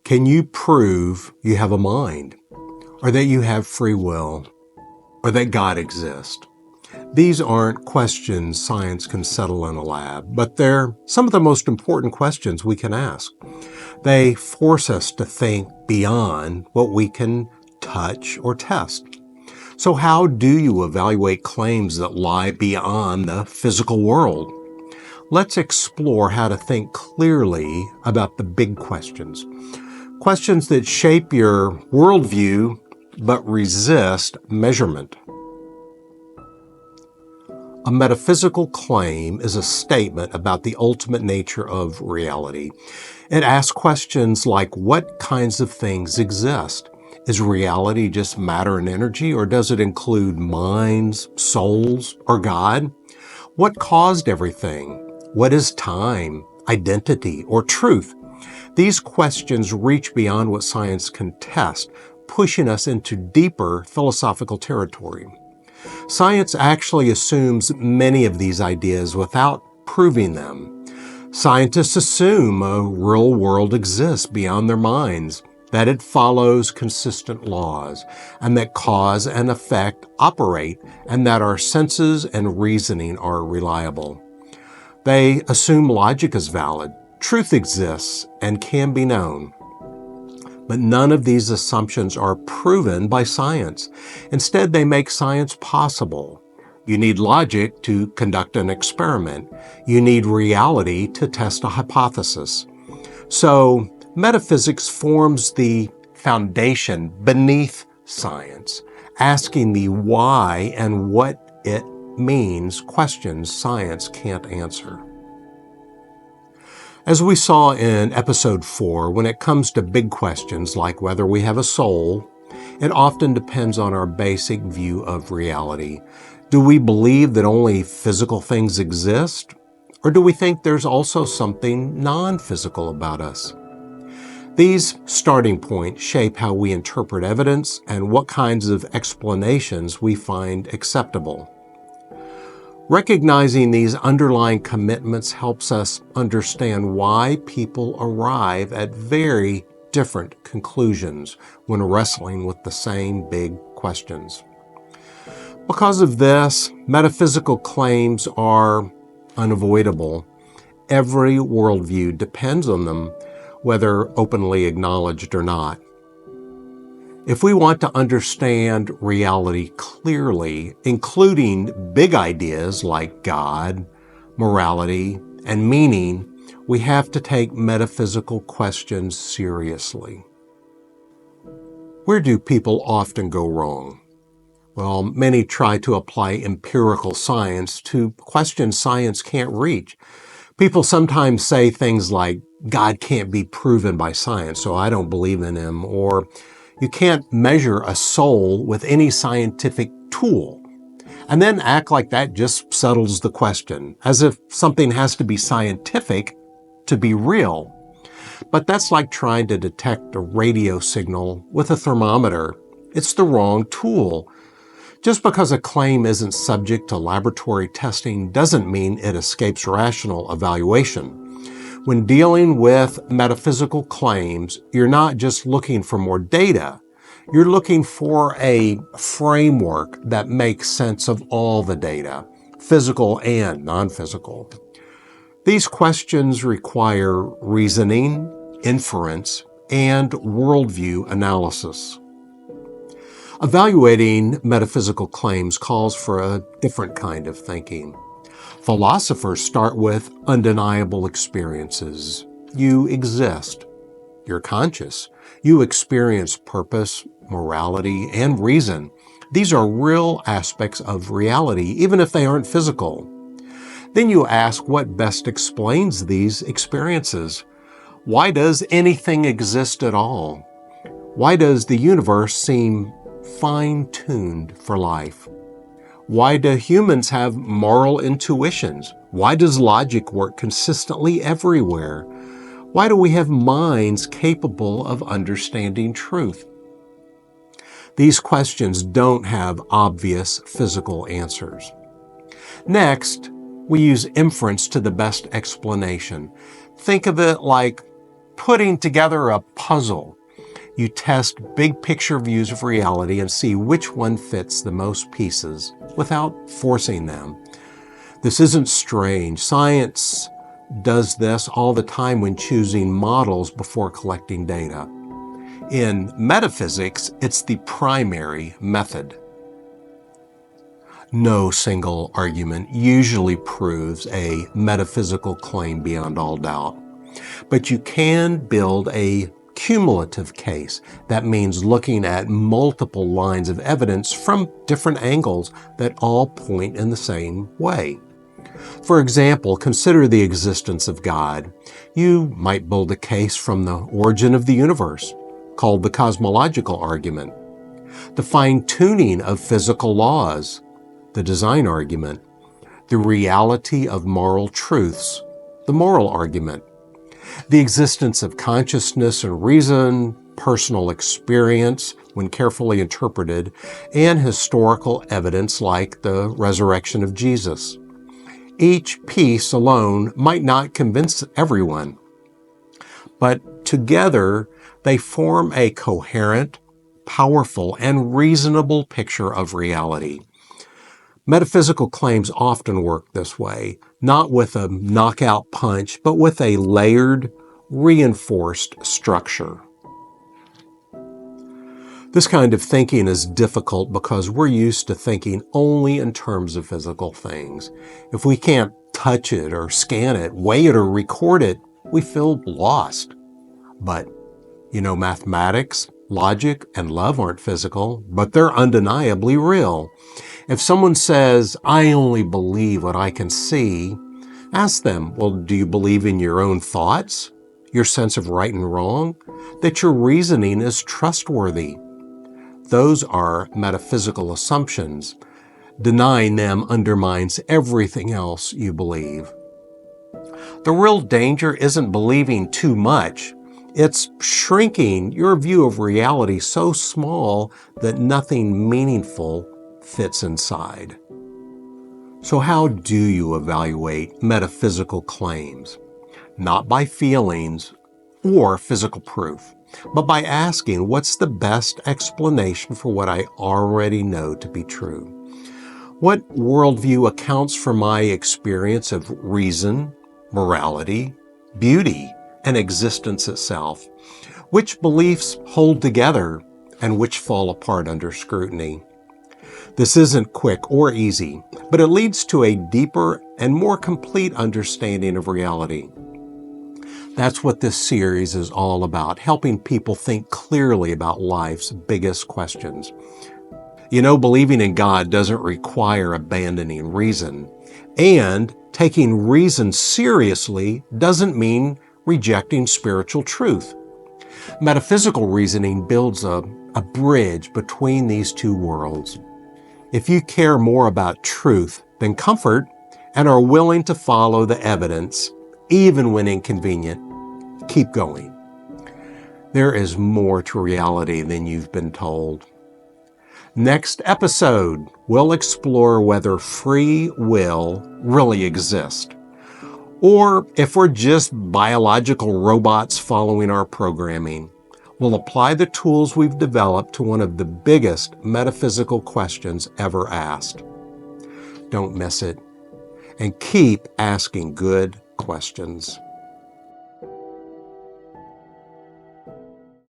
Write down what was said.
Can you prove you have a mind, or that you have free will, or that God exists? These aren't questions science can settle in a lab, but they're some of the most important questions we can ask. They force us to think beyond what we can touch or test. So how do you evaluate claims that lie beyond the physical world? Let's explore how to think clearly about the big questions. Questions that shape your worldview but resist measurement. A metaphysical claim is a statement about the ultimate nature of reality. It asks questions like, what kinds of things exist? Is reality just matter and energy, or does it include minds, souls, or God? What caused everything? What is time, identity, or truth? These questions reach beyond what science can test, pushing us into deeper philosophical territory. Science actually assumes many of these ideas without proving them. Scientists assume a real world exists beyond their minds, that it follows consistent laws, and that cause and effect operate, and that our senses and reasoning are reliable. They assume logic is valid, truth exists, and can be known. But none of these assumptions are proven by science. Instead, they make science possible. You need logic to conduct an experiment. You need reality to test a hypothesis. So, metaphysics forms the foundation beneath science, asking the why and what it means questions science can't answer. As we saw in episode 4, when it comes to big questions like whether we have a soul, it often depends on our basic view of reality. Do we believe that only physical things exist? Or do we think there's also something non-physical about us? These starting points shape how we interpret evidence and what kinds of explanations we find acceptable. Recognizing these underlying commitments helps us understand why people arrive at very different conclusions when wrestling with the same big questions. Because of this, metaphysical claims are unavoidable. Every worldview depends on them, whether openly acknowledged or not. If we want to understand reality clearly, including big ideas like God, morality, and meaning, we have to take metaphysical questions seriously. Where do people often go wrong? Well, many try to apply empirical science to questions science can't reach. People sometimes say things like, God can't be proven by science, so I don't believe in him, or you can't measure a soul with any scientific tool, and then act like that just settles the question, as if something has to be scientific to be real. But that's like trying to detect a radio signal with a thermometer. It's the wrong tool. Just because a claim isn't subject to laboratory testing doesn't mean it escapes rational evaluation. When dealing with metaphysical claims, you're not just looking for more data. You're looking for a framework that makes sense of all the data, physical and non-physical. These questions require reasoning, inference, and worldview analysis. Evaluating metaphysical claims calls for a different kind of thinking. Philosophers start with undeniable experiences. You exist. You're conscious. You experience purpose, morality, and reason. These are real aspects of reality, even if they aren't physical. Then you ask what best explains these experiences. Why does anything exist at all? Why does the universe seem fine-tuned for life? Why do humans have moral intuitions? Why does logic work consistently everywhere? Why do we have minds capable of understanding truth? These questions don't have obvious physical answers. Next, we use inference to the best explanation. Think of it like putting together a puzzle. You test big picture views of reality and see which one fits the most pieces without forcing them. This isn't strange. Science does this all the time when choosing models before collecting data. In metaphysics, it's the primary method. No single argument usually proves a metaphysical claim beyond all doubt. But you can build a cumulative case. That means looking at multiple lines of evidence from different angles that all point in the same way. For example, consider the existence of God. You might build a case from the origin of the universe, called the cosmological argument, the fine-tuning of physical laws, the design argument, the reality of moral truths, the moral argument, the existence of consciousness and reason, personal experience when carefully interpreted, and historical evidence like the resurrection of Jesus. Each piece alone might not convince everyone, but together they form a coherent, powerful, and reasonable picture of reality. Metaphysical claims often work this way, not with a knockout punch, but with a layered, reinforced structure. This kind of thinking is difficult because we're used to thinking only in terms of physical things. If we can't touch it or scan it, weigh it or record it, we feel lost. But, mathematics, logic, and love aren't physical, but they're undeniably real. If someone says, "I only believe what I can see," ask them, well, do you believe in your own thoughts, your sense of right and wrong, that your reasoning is trustworthy? Those are metaphysical assumptions. Denying them undermines everything else you believe. The real danger isn't believing too much. It's shrinking your view of reality so small that nothing meaningful fits inside. So how do you evaluate metaphysical claims? Not by feelings or physical proof, but by asking, what's the best explanation for what I already know to be true? What worldview accounts for my experience of reason, morality, beauty, and existence itself? Which beliefs hold together and which fall apart under scrutiny? This isn't quick or easy, but it leads to a deeper and more complete understanding of reality. That's what this series is all about, helping people think clearly about life's biggest questions. Believing in God doesn't require abandoning reason, and taking reason seriously doesn't mean rejecting spiritual truth. Metaphysical reasoning builds a bridge between these two worlds. If you care more about truth than comfort and are willing to follow the evidence, even when inconvenient, keep going. There is more to reality than you've been told. Next episode, we'll explore whether free will really exists, or if we're just biological robots following our programming. We'll apply the tools we've developed to one of the biggest metaphysical questions ever asked. Don't miss it, and keep asking good questions.